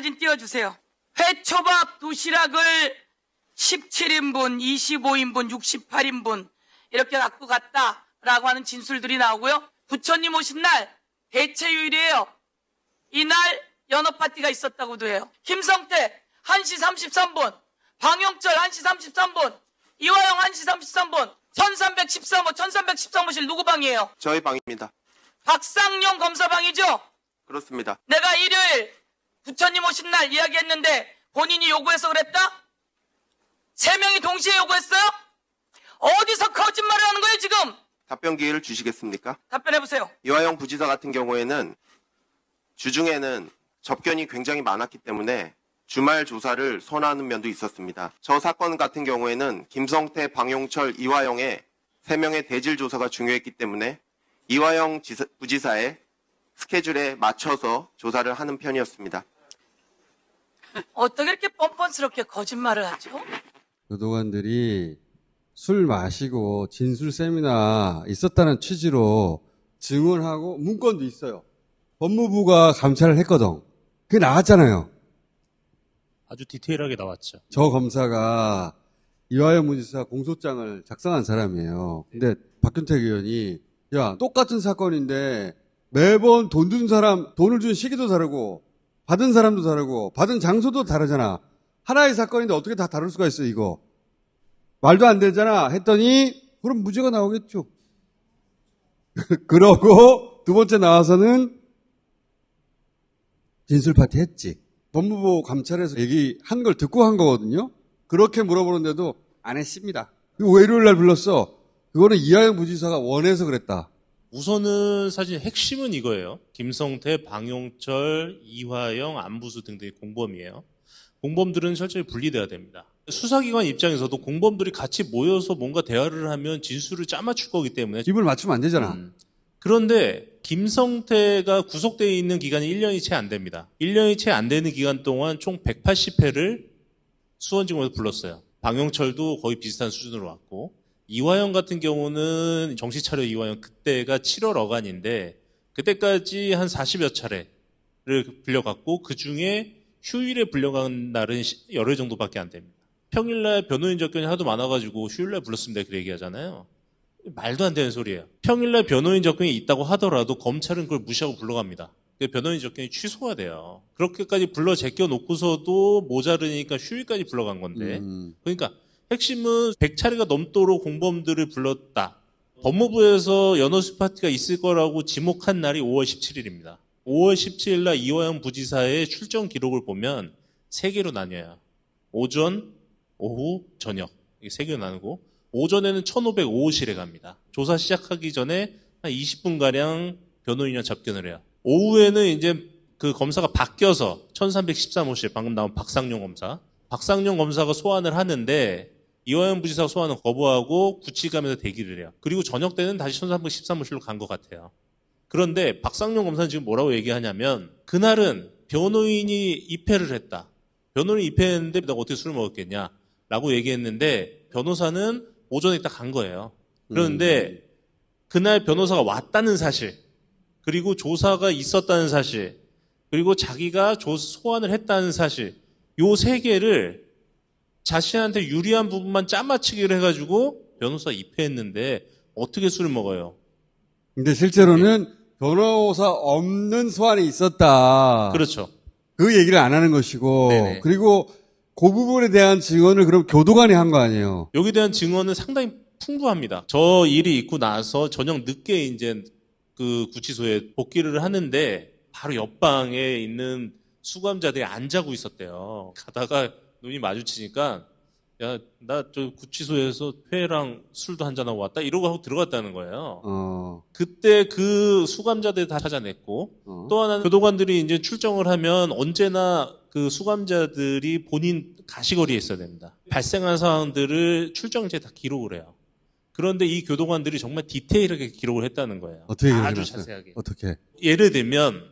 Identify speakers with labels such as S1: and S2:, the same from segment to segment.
S1: 사진 띄워주세요. 회초밥 도시락을 17인분, 25인분, 68인분 이렇게 갖고 갔다라고 하는 진술들이 나오고요. 부처님 오신 날 대체휴일이에요. 이날 연어파티가 있었다고도 해요. 김성태 1시 33분, 방용철 1시 33분, 이화영 1시 33분, 1313호, 1313호실 누구 방이에요?
S2: 저희 방입니다.
S1: 박상용 검사방이죠?
S2: 그렇습니다.
S1: 내가 일요일 부처님 오신 날 이야기했는데 본인이 요구해서 그랬다? 3명이 동시에 요구했어요? 어디서 거짓말을 하는 거예요 지금?
S2: 답변 기회를 주시겠습니까?
S1: 답변해보세요.
S2: 이화영 부지사 같은 경우에는 주중에는 접견이 굉장히 많았기 때문에 주말 조사를 선호하는 면도 있었습니다. 저 사건 같은 경우에는 김성태, 방용철, 이화영의 3명의 대질 조사가 중요했기 때문에 이화영 부지사의 스케줄에 맞춰서 조사를 하는 편이었습니다.
S1: 어떻게 이렇게 뻔뻔스럽게 거짓말을 하죠?
S3: 교도관들이 술 마시고 진술 세미나 있었다는 취지로 증언하고 문건도 있어요. 법무부가 감찰을 했거든. 그게 나왔잖아요.
S4: 아주 디테일하게 나왔죠.
S3: 저 검사가 이화영 부지사 공소장을 작성한 사람이에요. 근데 박균택 의원이 야 똑같은 사건인데 매번 돈 준 사람 돈을 준 시기도 다르고 받은 사람도 다르고 받은 장소도 다르잖아. 하나의 사건인데 어떻게 다 다를 수가 있어 이거. 말도 안 되잖아 했더니 그럼 무죄가 나오겠죠. 그러고 두 번째 나와서는 진술 파티 했지. 법무부 감찰에서 얘기한 걸 듣고 한 거거든요. 그렇게 물어보는데도 안 했습니다. 이거 왜 일요일 날 불렀어? 그거는 이화영 부지사가 원해서 그랬다.
S4: 우선은 사실 핵심은 이거예요. 김성태, 방용철, 이화영, 안부수 등등의 공범이에요. 공범들은 철저히 분리돼야 됩니다. 수사기관 입장에서도 공범들이 같이 모여서 뭔가 대화를 하면 진술을 짜맞출 거기 때문에
S3: 입을 맞추면 안 되잖아.
S4: 그런데 김성태가 구속되어 있는 기간이 1년이 채 안 됩니다. 1년이 채 안 되는 기간 동안 총 180회를 수원지검에서 불렀어요. 방용철도 거의 비슷한 수준으로 왔고 이화영 같은 경우는 정신차려 이화영 그때가 7월 어간인데 그때까지 한 40여 차례를 불려갔고 그중에 휴일에 불려간 날은 열흘 정도밖에 안 됩니다. 평일날 변호인 접견이 하도 많아가지고 휴일날 불렀습니다. 그렇게 얘기하잖아요. 말도 안 되는 소리예요. 평일날 변호인 접견이 있다고 하더라도 검찰은 그걸 무시하고 불러갑니다. 변호인 접견이 취소가 돼요. 그렇게까지 불러 제껴놓고서도 모자르니까 휴일까지 불러간 건데 그러니까 핵심은 100차례가 넘도록 공범들을 불렀다. 법무부에서 연어술 파티가 있을 거라고 지목한 날이 5월 17일입니다. 5월 17일 날 이화영 부지사의 출정 기록을 보면 3개로 나뉘어요. 오전, 오후, 저녁. 이게 3개로 나누고 오전에는 1505호실에 갑니다. 조사 시작하기 전에 한 20분가량 변호인이랑 접견을 해요. 오후에는 이제 그 검사가 바뀌어서 1313호실, 방금 나온 박상용 검사. 박상용 검사가 소환을 하는데 이화영 부지사가 소환을 거부하고 구치감에서 대기를 해요. 그리고 저녁 때는 다시 1313호실로 간 것 같아요. 그런데 박상용 검사는 지금 뭐라고 얘기하냐면 그날은 변호인이 입회를 했다. 변호인이 입회했는데 내가 어떻게 술을 먹었겠냐 라고 얘기했는데 변호사는 오전에 딱 간 거예요. 그런데 그날 변호사가 왔다는 사실 그리고 조사가 있었다는 사실 그리고 자기가 소환을 했다는 사실 요 3개를 자신한테 유리한 부분만 짜맞추기를 해가지고 변호사 입회했는데 어떻게 술을 먹어요?
S3: 근데 실제로는 변호사 없는 소환이 있었다.
S4: 그렇죠.
S3: 그 얘기를 안 하는 것이고
S4: 네네.
S3: 그리고 그 부분에 대한 증언을 그럼 교도관이 한 거 아니에요?
S4: 여기에 대한 증언은 상당히 풍부합니다. 저 일이 있고 나서 저녁 늦게 이제 그 구치소에 복귀를 하는데 바로 옆방에 있는 수감자들이 안 자고 있었대요. 가다가 눈이 마주치니까 야, 나 저 구치소에서 회랑 술도 한잔하고 왔다 이러고 하고 들어갔다는 거예요. 그때 그 수감자들 다 찾아냈고 또 하나는 교도관들이 이제 출정을 하면 언제나 그 수감자들이 본인 가시거리에 있어야 됩니다. 발생한 상황들을 출정지에 다 기록을 해요. 그런데 이 교도관들이 정말 디테일하게 기록을 했다는 거예요.
S3: 어떻게
S4: 아주
S3: 기록했어요?
S4: 자세하게.
S3: 어떻게?
S4: 예를 들면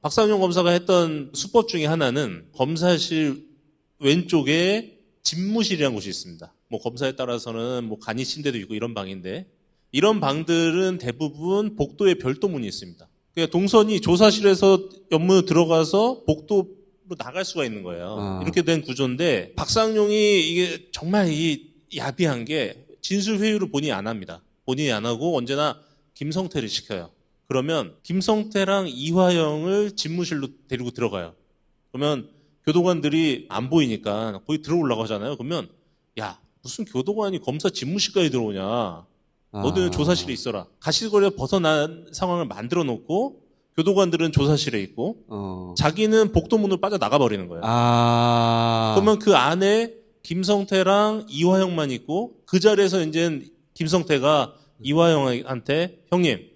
S4: 박상용 검사가 했던 수법 중에 하나는 검사실 왼쪽에 집무실이라는 곳이 있습니다. 뭐 검사에 따라서는 뭐 간이 침대도 있고 이런 방인데 이런 방들은 대부분 복도에 별도 문이 있습니다. 그러니까 동선이 조사실에서 연문으로 들어가서 복도 나갈 수가 있는 거예요.
S3: 아.
S4: 이렇게 된 구조인데 박상용이 이게 정말 이 야비한 게 진술 회유를 본인이 안 합니다. 본인이 안 하고 언제나 김성태를 시켜요. 그러면 김성태랑 이화영을 집무실로 데리고 들어가요. 그러면 교도관들이 안 보이니까 거기 들어오려고 하잖아요. 그러면 야 무슨 교도관이 검사 집무실까지 들어오냐. 너들 조사실에 있어라. 가시거리에 벗어난 상황을 만들어 놓고 교도관들은 조사실에 있고 자기는 복도문으로 빠져나가 버리는 거예요. 그러면 그 안에 김성태랑 이화영만 있고 그 자리에서 이제 김성태가 이화영한테 형님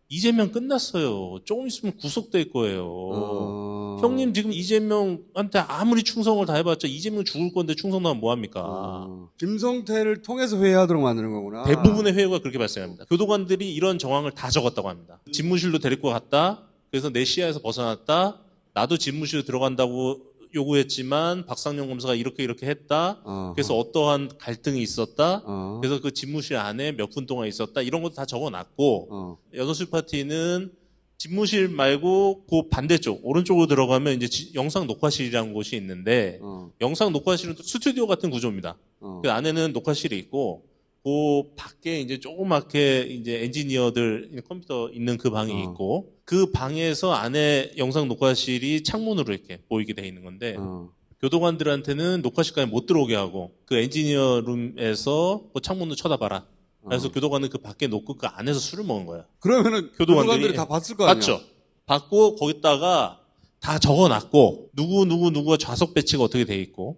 S4: 이재명 끝났어요. 조금 있으면 구속될 거예요. 형님 지금 이재명한테 아무리 충성을 다 해봤자 이재명 죽을 건데 충성하면 뭐합니까?
S3: 김성태를 통해서 회의하도록 만드는 거구나.
S4: 대부분의 회유가 그렇게 발생합니다. 교도관들이 이런 정황을 다 적었다고 합니다. 집무실로 데리고 갔다. 그래서 내 시야에서 벗어났다. 나도 집무실로 들어간다고 요구했지만 박상용 검사가 이렇게 했다. 그래서 어떠한 갈등이 있었다. 그래서 그 집무실 안에 몇 분 동안 있었다. 이런 것도 다 적어놨고 여섯술 파티는 집무실 말고 그 반대쪽 오른쪽으로 들어가면 이제 영상 녹화실이라는 곳이 있는데 영상 녹화실은 또 스튜디오 같은 구조입니다. 그 안에는 녹화실이 있고 그 밖에 이제 조그맣게 이제 엔지니어들 컴퓨터 있는 그 방이 있고 그 방에서 안에 영상 녹화실이 창문으로 이렇게 보이게 돼 있는 건데 교도관들한테는 녹화실까지 못 들어오게 하고 그 엔지니어 룸에서 그 창문으로 쳐다봐라. 그래서 교도관은 그 밖에 놓고 그 안에서 술을 먹은 거야.
S3: 그러면은 교도관들이 다 봤을 거 아니야?
S4: 봤죠. 봤고 거기다가 다 적어놨고 누구가 좌석 배치가 어떻게 돼 있고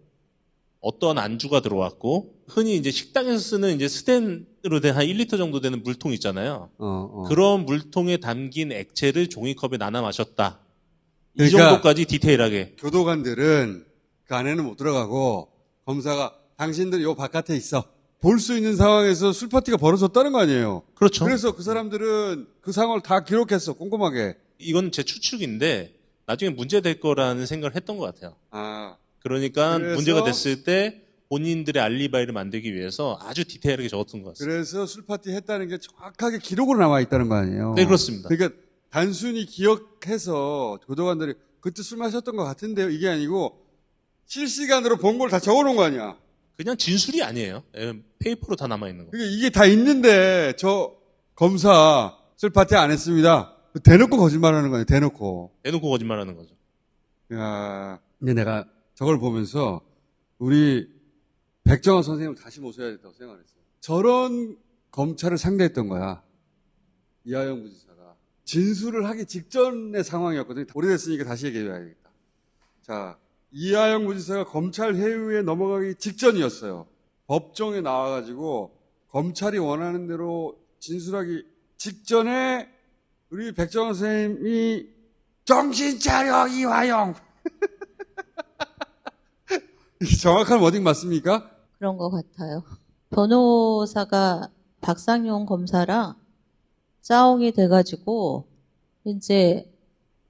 S4: 어떤 안주가 들어왔고 흔히 이제 식당에서 쓰는 이제 스텐으로 된 한 1리터 정도 되는 물통 있잖아요. 그런 물통에 담긴 액체를 종이컵에 나눠 마셨다. 이
S3: 그러니까
S4: 정도까지 디테일하게.
S3: 교도관들은 그 안에는 못 들어가고 검사가 당신들 요 바깥에 있어. 볼 수 있는 상황에서 술 파티가 벌어졌다는 거 아니에요.
S4: 그렇죠.
S3: 그래서 그 사람들은 그 상황을 다 기록했어. 꼼꼼하게.
S4: 이건 제 추측인데 나중에 문제될 거라는 생각을 했던 것 같아요. 그러니까
S3: 그래서
S4: 문제가 됐을 때 본인들의 알리바이를 만들기 위해서 아주 디테일하게 적었던 것 같습니다.
S3: 그래서 술 파티 했다는 게 정확하게 기록으로 남아 있다는 거 아니에요.
S4: 네, 그렇습니다.
S3: 그러니까 단순히 기억해서 교도관들이 그때 술 마셨던 것 같은데요. 이게 아니고 실시간으로 본 걸 다 적어놓은 거 아니야.
S4: 그냥 진술이 아니에요. 페이퍼로 다 남아있는 거.
S3: 그러니까 이게 다 있는데 저 검사 술 파티 안 했습니다. 대놓고 거짓말하는 거예요. 대놓고
S4: 거짓말하는 거죠.
S3: 야, 근데 내가 저걸 보면서 우리 백정환 선생님을 다시 모셔야겠다고 생각했어요. 저런 검찰을 상대했던 거야. 이하영 부지사가. 진술을 하기 직전의 상황이었거든요. 오래됐으니까 다시 얘기해야겠다. 자, 이하영 부지사가 검찰 회유에 넘어가기 직전이었어요. 법정에 나와가지고 검찰이 원하는 대로 진술하기 직전에 우리 백정환 선생님이 정신 차려 이하영. 정확한 워딩 맞습니까?
S5: 그런 것 같아요. 변호사가 박상용 검사랑 짜옹이 돼가지고 이제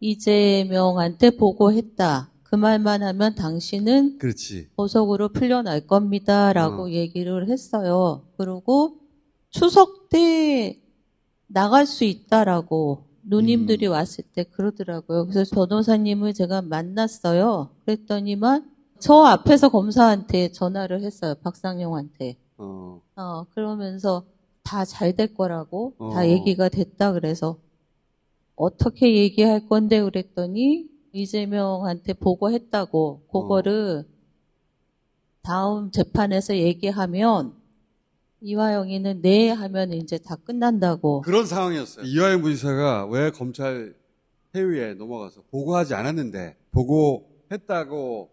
S5: 이재명한테 보고했다. 그 말만 하면 당신은
S3: 그렇지.
S5: 보석으로 풀려날 겁니다라고 얘기를 했어요. 그리고 추석 때 나갈 수 있다라고 누님들이 왔을 때 그러더라고요. 그래서 변호사님을 제가 만났어요. 그랬더니만 저 앞에서 검사한테 전화를 했어요. 박상용한테. 그러면서 다 잘 될 거라고 다 얘기가 됐다 그래서 어떻게 얘기할 건데 그랬더니 이재명한테 보고했다고 그거를 다음 재판에서 얘기하면 이화영이는 네 하면 이제 다 끝난다고.
S3: 그런 상황이었어요. 이화영 부지사가 왜 검찰 회유에 넘어가서 보고하지 않았는데 보고했다고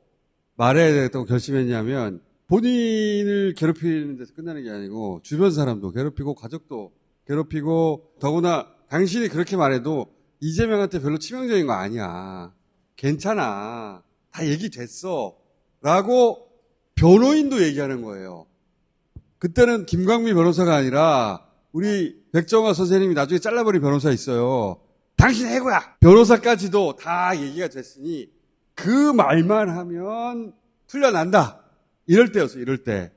S3: 말해야 되겠다고 결심했냐면 본인을 괴롭히는 데서 끝나는 게 아니고 주변 사람도 괴롭히고 가족도 괴롭히고 더구나 당신이 그렇게 말해도 이재명한테 별로 치명적인 거 아니야. 괜찮아. 다 얘기됐어. 라고 변호인도 얘기하는 거예요. 그때는 김광미 변호사가 아니라 우리 백정화 선생님이 나중에 잘라버린 변호사 있어요. 당신 해고야. 변호사까지도 다 얘기가 됐으니 그 말만 하면 풀려난다. 이럴 때였어요. 이럴 때.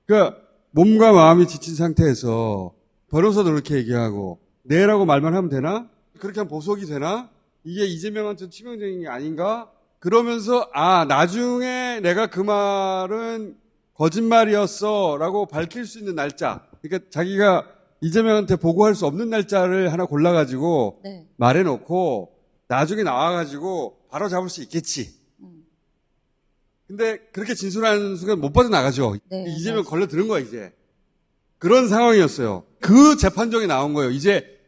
S3: 그러니까 몸과 마음이 지친 상태에서 변호사도 그렇게 얘기하고 네라고 말만 하면 되나? 그렇게 하면 보석이 되나? 이게 이재명한테 치명적인 게 아닌가? 그러면서 나중에 내가 그 말은 거짓말이었어 라고 밝힐 수 있는 날짜, 그러니까 자기가 이재명한테 보고할 수 없는 날짜를 하나 골라가지고
S5: 네.
S3: 말해놓고 나중에 나와가지고 바로 잡을 수 있겠지. 근데 그렇게 진술하는 순간 못 빠져나가죠.
S5: 네,
S3: 이재명
S5: 맞아요.
S3: 걸려드는 거야 이제. 그런 상황이었어요. 그 재판정이 나온 거예요. 이제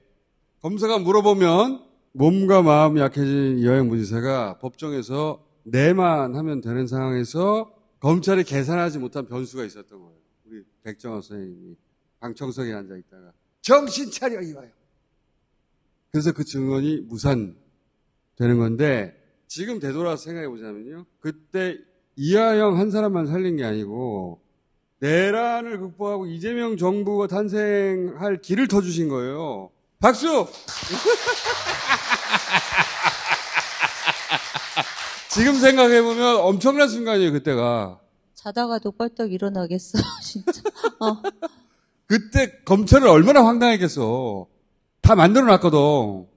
S3: 검사가 물어보면 몸과 마음이 약해진 이화영 부지사가 법정에서 내만 하면 되는 상황에서 검찰이 계산하지 못한 변수가 있었던 거예요. 우리 백정호 선생님이 방청석에 앉아 있다가 정신 차려 이화영. 그래서 그 증언이 무산되는 건데 지금 되돌아서 생각해 보자면요. 그때 이화영 한 사람만 살린 게 아니고 내란을 극복하고 이재명 정부가 탄생할 길을 터주신 거예요. 박수! 지금 생각해보면 엄청난 순간이에요, 그때가.
S5: 자다가도 뻘떡 일어나겠어요, 진짜.
S3: 그때 검찰은 얼마나 황당했겠어. 다 만들어놨거든.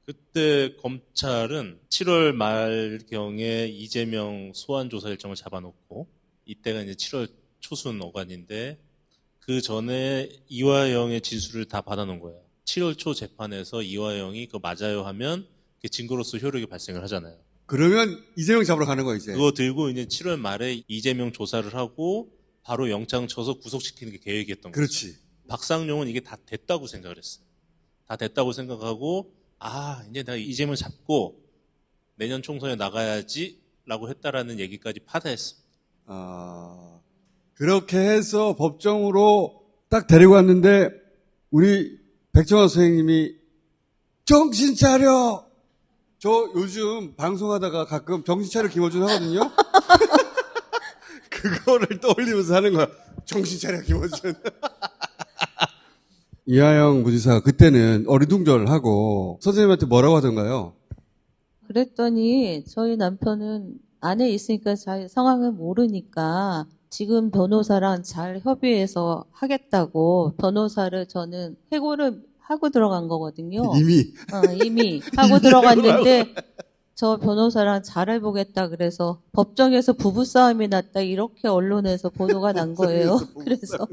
S4: 그때 검찰은 7월 말경에 이재명 소환 조사 일정을 잡아놓고 이때가 이제 7월 초순 어간인데 그 전에 이화영의 진술을 다 받아놓은 거예요. 7월 초 재판에서 이화영이 그거 맞아요 하면 그게 증거로서 효력이 발생을 하잖아요.
S3: 그러면 이재명 잡으러 가는 거야, 이제.
S4: 그거 들고 이제 7월 말에 이재명 조사를 하고 바로 영장 쳐서 구속시키는 게 계획이었던 거죠.
S3: 그렇지.
S4: 박상용은 이게 다 됐다고 생각을 했어요. 다 됐다고 생각하고 이제 내가 이재명 잡고 내년 총선에 나가야지라고 했다라는 얘기까지 파다했습니다.
S3: 그렇게 해서 법정으로 딱 데리고 왔는데 우리 백정환 선생님이 정신 차려. 저 요즘 방송하다가 가끔 정신 차려 김어준 하거든요. 그거를 떠올리면서 하는 거야. 정신 차려 김어준. 이하영 부지사가 그때는 어리둥절하고 선생님한테 뭐라고 하던가요?
S5: 그랬더니 저희 남편은 안에 있으니까 잘 상황을 모르니까 지금 변호사랑 잘 협의해서 하겠다고 변호사를 저는 해고를 하고 들어간 거거든요. 이미 하고 들어갔는데 저 변호사랑 잘해보겠다 그래서 법정에서 부부싸움이 났다 이렇게 언론에서 보도가 난 거예요. 그래서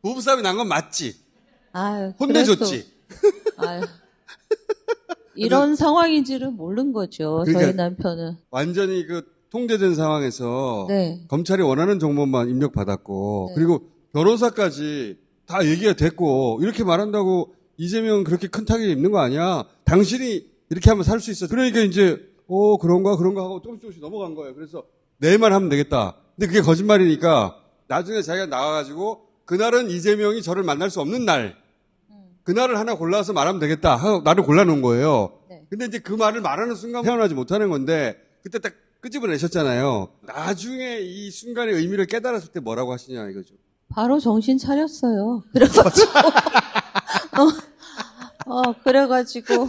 S3: 부부싸움이 난 건 맞지?
S5: 아유,
S3: 혼내줬지?
S5: 아유, 이런 상황인지를 모른 거죠.
S3: 그러니까
S5: 저희 남편은.
S3: 완전히 그 통제된 상황에서
S5: 네.
S3: 검찰이 원하는 정보만 입력받았고
S5: 네.
S3: 그리고 변호사까지 다 얘기가 됐고 이렇게 말한다고 이재명 그렇게 큰 타격이 있는 거 아니야? 당신이 이렇게 하면 살 수 있어. 그러니까 이제 그런가 하고 조금씩 넘어간 거예요. 그래서 내만 하면 되겠다. 근데 그게 거짓말이니까 나중에 자기가 나와가지고 그날은 이재명이 저를 만날 수 없는 날 그날을 하나 골라서 말하면 되겠다 하고 나를 골라놓은 거예요.
S5: 네.
S3: 근데 이제 그 말을 말하는 순간 태어나지 못하는 건데 그때 딱 끄집어내셨잖아요. 나중에 이 순간의 의미를 깨달았을 때 뭐라고 하시냐 이거죠.
S5: 바로 정신 차렸어요. 그래가지고, 그래가지고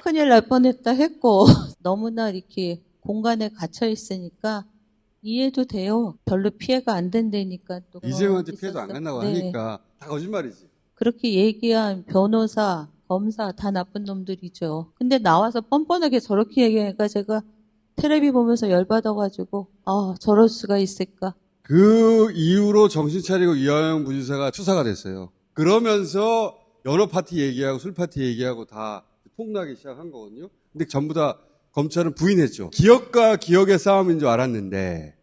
S5: 큰일 날 뻔했다 했고 너무나 이렇게 공간에 갇혀 있으니까 이해도 돼요. 별로 피해가 안 된다니까 또
S3: 이재명한테 피해도
S5: 있었어.
S3: 안 간다고
S5: 네.
S3: 하니까 다 거짓말이지.
S5: 그렇게 얘기한 변호사, 검사 다 나쁜 놈들이죠. 근데 나와서 뻔뻔하게 저렇게 얘기하니까 제가 텔레비 보면서 열받아가지고 저럴 수가 있을까.
S3: 그 이후로 정신 차리고 이하영 부지사가 수사가 됐어요. 그러면서 연어 파티 얘기하고 술 파티 얘기하고 다 폭나기 시작한 거거든요. 근데 전부 다 검찰은 부인했죠. 기억과 기억의 싸움인 줄 알았는데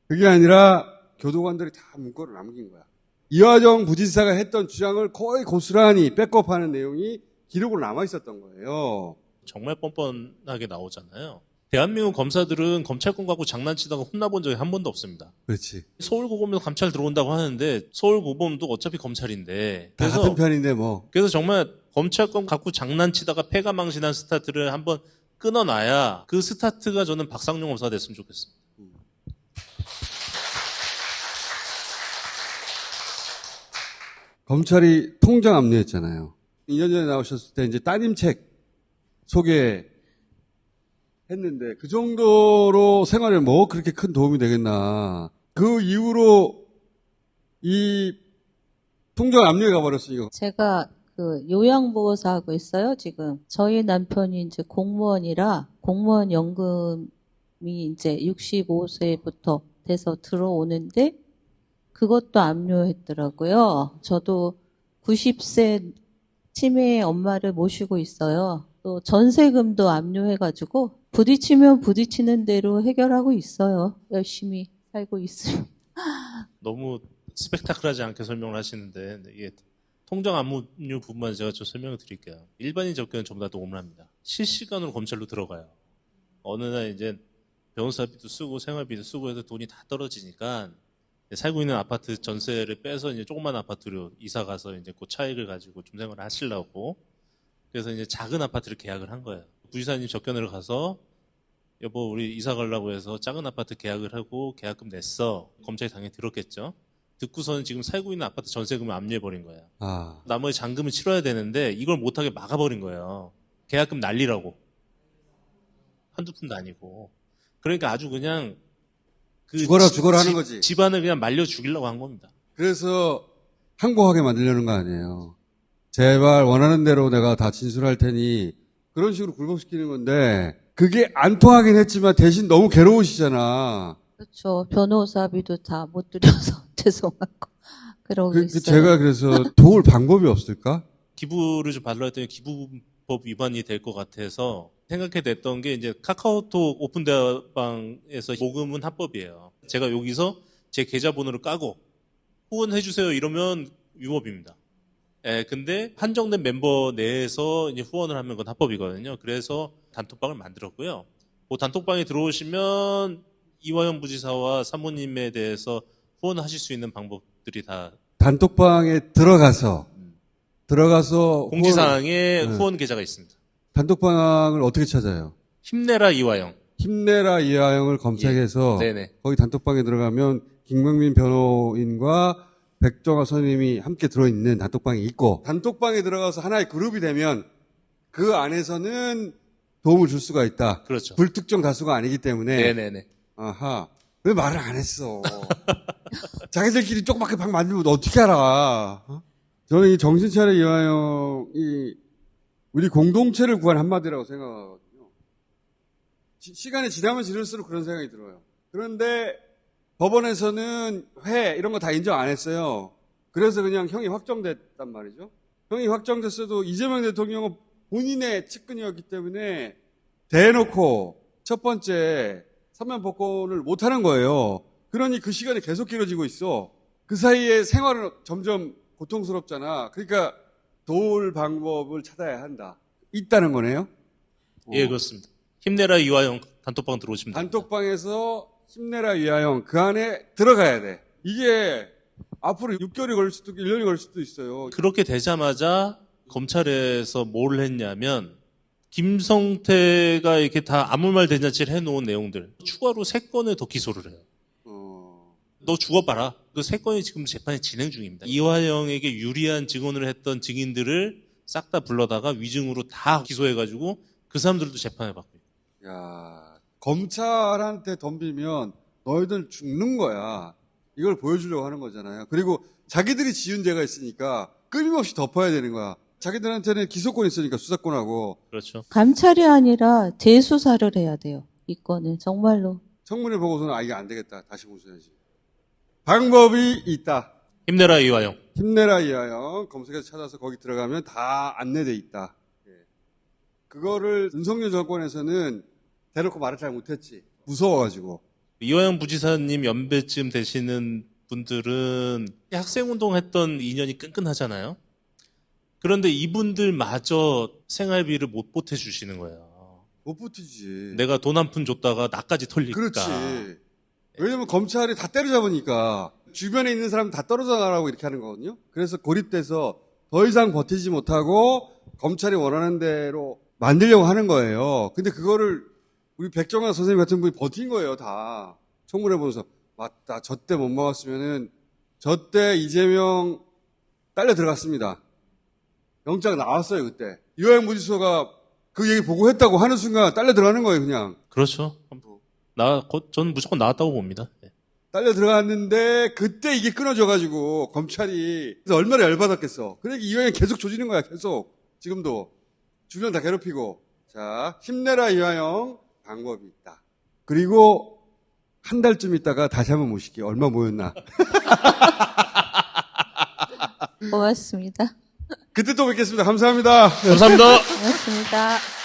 S3: 그게 아니라 교도관들이 다 문구를 남긴 거야. 이화영 부지사가 했던 주장을 거의 고스란히 백업하는 내용이 기록으로 남아 있었던 거예요.
S4: 정말 뻔뻔하게 나오잖아요. 대한민국 검사들은 검찰권 갖고 장난치다가 혼나본 적이 한 번도 없습니다.
S3: 그렇지.
S4: 서울고검에서 감찰 들어온다고 하는데 서울고검도 어차피 검찰인데
S3: 다 같은 편인데 뭐.
S4: 그래서 정말 검찰권 갖고 장난치다가 패가망신한 스타트를 한번 끊어놔야 그 스타트가 저는 박상용 검사가 됐으면 좋겠습니다.
S3: 검찰이 통장 압류했잖아요. 2년 전에 나오셨을 때 이제 따님 책 소개했는데 그 정도로 생활에 뭐 그렇게 큰 도움이 되겠나. 그 이후로 이 통장 압류해 가버렸으니까.
S5: 제가 그 요양보호사 하고 있어요, 지금. 저희 남편이 이제 공무원이라 공무원 연금이 이제 65세부터 돼서 들어오는데 그것도 압류했더라고요. 저도 90세 치매의 엄마를 모시고 있어요. 또 전세금도 압류해가지고 부딪히면 부딪히는 대로 해결하고 있어요. 열심히 살고 있습니다.
S4: 너무 스펙타클하지 않게 설명을 하시는데 이게 통장 압류 부분만 제가 좀 설명을 드릴게요. 일반인 접견은 전부 다 녹음을 합니다. 실시간으로 검찰로 들어가요. 어느 날 이제 변호사비도 쓰고 생활비도 쓰고 해서 돈이 다 떨어지니까 살고 있는 아파트 전세를 빼서 이제 조그만 아파트로 이사 가서 이제 그 차익을 가지고 좀 생활을 하시려고 그래서 이제 작은 아파트를 계약을 한 거예요. 부지사님 접견을 가서 여보 우리 이사 가려고 해서 작은 아파트 계약을 하고 계약금 냈어. 검찰이 당연히 들었겠죠. 듣고서는 지금 살고 있는 아파트 전세금을 압류해버린 거예요.
S3: 아,
S4: 나머지 잔금을 치러야 되는데 이걸 못하게 막아버린 거예요. 계약금 날리라고. 한두 푼도 아니고. 그러니까 아주 그냥 그
S3: 죽어라 하는 거지.
S4: 집안을 그냥 말려 죽이려고 한 겁니다.
S3: 그래서 항고하게 만들려는 거 아니에요. 제발 원하는 대로 내가 다 진술할 테니 그런 식으로 굴복시키는 건데 그게 안 통하긴 했지만 대신 너무 괴로우시잖아.
S5: 그렇죠. 변호사비도 다 못 드려서 죄송하고 그러고 있어요.
S3: 제가 그래서 도울 방법이 없을까?
S4: 기부를 좀 받으려 했더니 기부법 위반이 될 것 같아서 생각해냈던 게 이제 카카오톡 오픈 대화방에서 모금은 합법이에요. 제가 여기서 제 계좌번호를 까고 후원해주세요 이러면 위법입니다. 예, 근데 한정된 멤버 내에서 이제 후원을 하면 그건 합법이거든요. 그래서 단톡방을 만들었고요. 그 단톡방에 들어오시면 이화영 부지사와 사모님에 대해서 후원하실 수 있는 방법들이 다
S3: 단톡방에 들어가서
S4: 공지사항에
S3: 네.
S4: 후원 계좌가 있습니다.
S3: 단톡방을 어떻게 찾아요?
S4: 힘내라 이화영.
S3: 힘내라 이하영을 검색해서
S4: 네네.
S3: 거기 단톡방에 들어가면 김광민 변호인과 백정아 선생님이 함께 들어있는 단톡방이 있고 단톡방에 들어가서 하나의 그룹이 되면 그 안에서는 도움을 줄 수가 있다.
S4: 그렇죠.
S3: 불특정 다수가 아니기 때문에
S4: 네네네.
S3: 아하. 왜 말을 안 했어? 자기들끼리 조그맣게 방 만들면 어떻게 알아? 어? 저는 이 정신차려 이하영이 우리 공동체를 구한 한마디라고 생각하거든요. 시간이 지나면 지날수록 그런 생각이 들어요. 그런데 법원에서는 회 이런 거 다 인정 안 했어요. 그래서 그냥 형이 확정됐단 말이죠. 형이 확정됐어도 이재명 대통령은 본인의 측근이었기 때문에 대놓고 첫 번째 사면 복권을 못하는 거예요. 그러니 그 시간이 계속 길어지고 있어. 그 사이에 생활은 점점 고통스럽잖아. 그러니까 도울 방법을 찾아야 한다. 있다는 거네요.
S4: 예, 그렇습니다. 힘내라 이화영 단톡방 들어오시면 됩니다.
S3: 단톡방에서 힘내라 이하영 그 안에 들어가야 돼. 이게 앞으로 6개월이 걸릴 수도 있고 1년이 걸릴 수도 있어요.
S4: 그렇게 되자마자 검찰에서 뭘 했냐면 김성태가 이렇게 다 아무 말 대잔치를 해놓은 내용들 추가로 3건을 더 기소를 해요. 너 죽어봐라. 그 3건이 지금 재판이 진행 중입니다. 이화영에게 유리한 증언을 했던 증인들을 싹 다 불러다가 위증으로 다 기소해가지고 그 사람들도 재판을 받고 있고.
S3: 야, 검찰한테 덤비면 너희들 죽는 거야. 이걸 보여주려고 하는 거잖아요. 그리고 자기들이 지은 죄가 있으니까 끊임없이 덮어야 되는 거야. 자기들한테는 기소권 있으니까 수사권하고.
S4: 그렇죠.
S5: 감찰이 아니라 재수사를 해야 돼요. 이 건은 정말로.
S3: 청문회 보고서는 이게 안 되겠다. 다시 공수해야지. 방법이 있다.
S4: 힘내라 이화영.
S3: 힘내라 이하영 검색해서 찾아서 거기 들어가면 다 안내돼 있다. 예. 그거를 윤석열 정권에서는 대놓고 말을 잘 못했지. 무서워가지고.
S4: 이화영 부지사님 연배쯤 되시는 분들은 학생운동 했던 인연이 끈끈하잖아요. 그런데 이분들마저 생활비를 못 보태주시는 거예요.
S3: 못 버티지.
S4: 내가 돈 한 푼 줬다가 나까지 털리니까.
S3: 그렇지. 왜냐면 검찰이 다 때려잡으니까 주변에 있는 사람 다 떨어져 나가라고 이렇게 하는 거거든요. 그래서 고립돼서 더 이상 버티지 못하고 검찰이 원하는 대로 만들려고 하는 거예요. 근데 그거를 우리 백정아 선생님 같은 분이 버틴 거예요, 다. 청문회 보면서. 맞다. 저 때 못 막았으면은 저 때 이재명 딸려 들어갔습니다. 영장 나왔어요, 그때. 이화영 부지사가 그 얘기 보고 했다고 하는 순간 딸려 들어가는 거예요, 그냥.
S4: 그렇죠. 저는 무조건 나왔다고 봅니다. 네.
S3: 딸려 들어갔는데 그때 이게 끊어져가지고 검찰이 그래서 얼마나 열받았겠어. 그러니까 이화영 계속 조지는 거야. 계속 지금도 주변 다 괴롭히고. 자, 힘내라 이화영 방법이 있다. 그리고 한 달쯤 있다가 다시 한번 모실게요. 얼마 모였나.
S5: 고맙습니다.
S3: 그때 또 뵙겠습니다. 감사합니다.
S4: 감사합니다.
S5: 고맙습니다.